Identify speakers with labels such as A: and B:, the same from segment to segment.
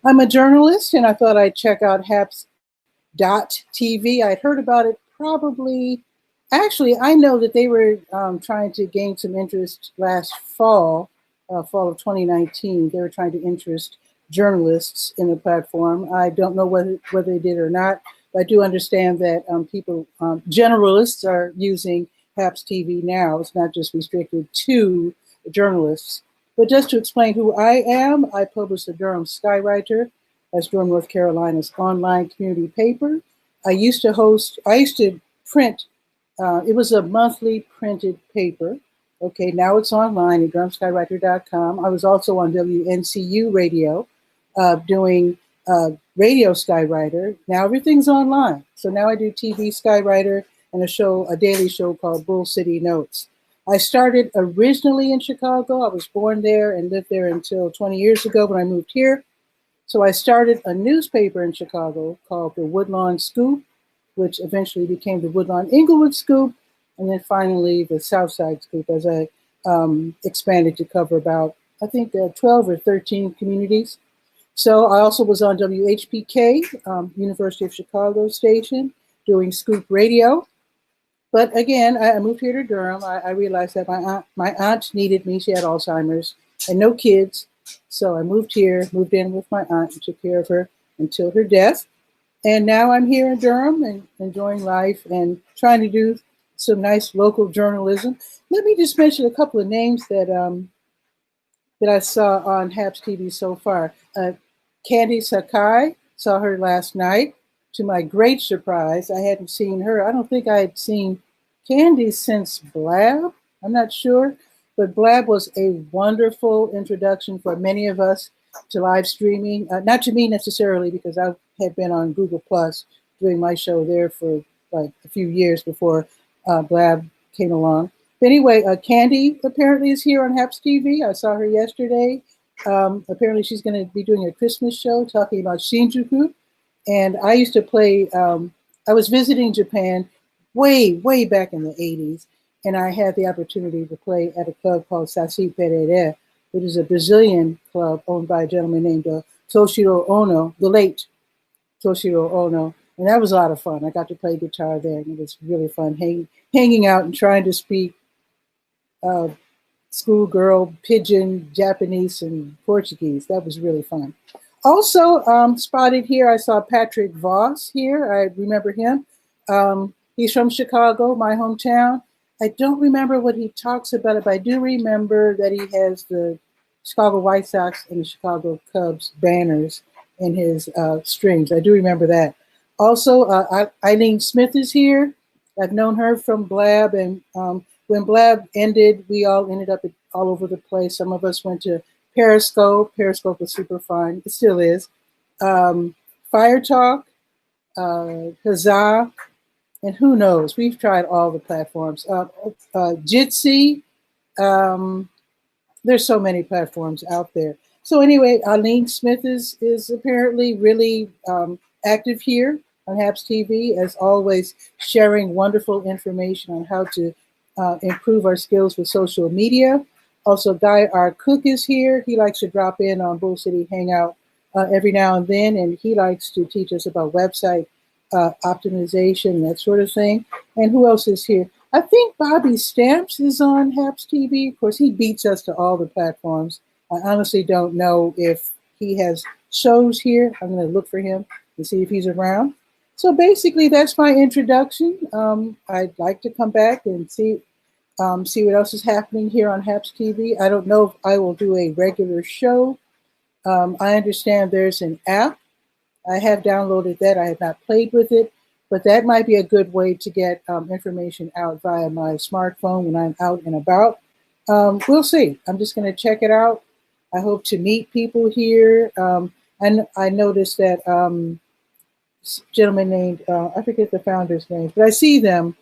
A: I'm a journalist, and I thought I'd check out Haps.tv. I'd heard about it probably, actually, I know that they were trying to gain some interest last fall, fall of 2019. They were trying to interest journalists in the platform. I don't know whether they did or not, but I do understand that generalists are using Haps TV now. It's not just restricted to journalists. But just to explain who I am, I publish the Durham Skywriter. That's Durham, North Carolina's online community paper. I used to print, it was a monthly printed paper. Okay, now it's online at durhamskywriter.com. I was also on WNCU radio doing Radio Skywriter. Now everything's online. So now I do TV Skywriter and a daily show called Bull City Notes. I started originally in Chicago. I was born there and lived there until 20 years ago when I moved here. So I started a newspaper in Chicago called the Woodlawn Scoop, which eventually became the Woodlawn Inglewood Scoop, and then finally the Southside Scoop as I expanded to cover about, I think, 12 or 13 communities. So I also was on WHPK, University of Chicago station, doing Scoop Radio. But again, I moved here to Durham. I realized that my aunt needed me. She had Alzheimer's and no kids. So I moved here, moved in with my aunt and took care of her until her death. And now I'm here in Durham and enjoying life and trying to do some nice local journalism. Let me just mention a couple of names that I saw on Haps TV so far. Candy Sakai, saw her last night. To my great surprise, I hadn't seen her. I don't think I had seen Candy since Blab. I'm not sure, but Blab was a wonderful introduction for many of us to live streaming. Not to me necessarily, because I had been on Google Plus doing my show there for like a few years before Blab came along. But anyway, Candy apparently is here on Haps TV. I saw her yesterday. Apparently she's going to be doing a Christmas show talking about Shinjuku. And I used to play, I was visiting Japan way back in the 80s. And I had the opportunity to play at a club called Saci Perere, which is a Brazilian club owned by a gentleman named Toshiro Ono, the late Toshiro Ono. And that was a lot of fun. I got to play guitar there, and it was really fun hanging out and trying to speak schoolgirl, pidgin, Japanese, and Portuguese. That was really fun. Also spotted here, I saw Patrick Voss here. I remember him. He's from Chicago, my hometown. I don't remember what he talks about, but I do remember that he has the Chicago White Sox and the Chicago Cubs banners in his strings. I do remember that. Also, Eileen Smith is here. I've known her from Blab, and when Blab ended, we all ended up all over the place. Some of us went to Periscope. Periscope was super fun. It still is. Fire Talk, Huzzah, and who knows? We've tried all the platforms. Jitsi. There's so many platforms out there. So anyway, Eileen Smith is apparently really active here on Haps TV, as always, sharing wonderful information on how to improve our skills with social media. Also, Guy R. Cook is here. He likes to drop in on Bull City Hangout every now and then, and he likes to teach us about website optimization, that sort of thing. And who else is here? I think Bobby Stamps is on Haps TV. Of course, he beats us to all the platforms. I honestly don't know if he has shows here. I'm going to look for him and see if he's around. So basically, that's my introduction. I'd like to come back and see what else is happening here on Haps TV. I don't know if I will do a regular show. I understand there's an app. I have downloaded that. I have not played with it, but that might be a good way to get information out via my smartphone when I'm out and about. We'll see. I'm just going to check it out. I hope to meet people here. And I noticed that gentleman named, I forget the founder's name, but I see them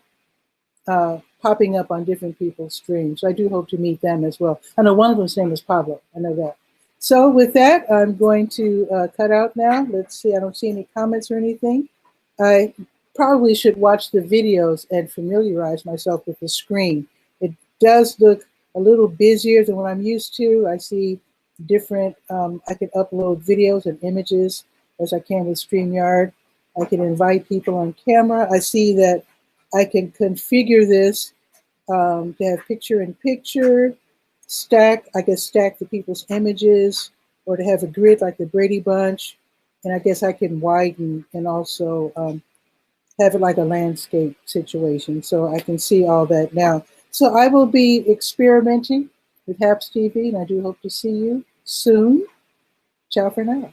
A: popping up on different people's streams. So I do hope to meet them as well. I know one of them's name is Pablo. I know that. So with that, I'm going to cut out now. Let's see. I don't see any comments or anything. I probably should watch the videos and familiarize myself with the screen. It does look a little busier than what I'm used to. I see different, I can upload videos and images as I can with StreamYard. I can invite people on camera. I see that I can configure this to have picture-in-picture, stack. I can stack the people's images, or to have a grid like the Brady Bunch. And I guess I can widen and also have it like a landscape situation. So I can see all that now. So I will be experimenting with HAPS TV, and I do hope to see you soon. Ciao for now.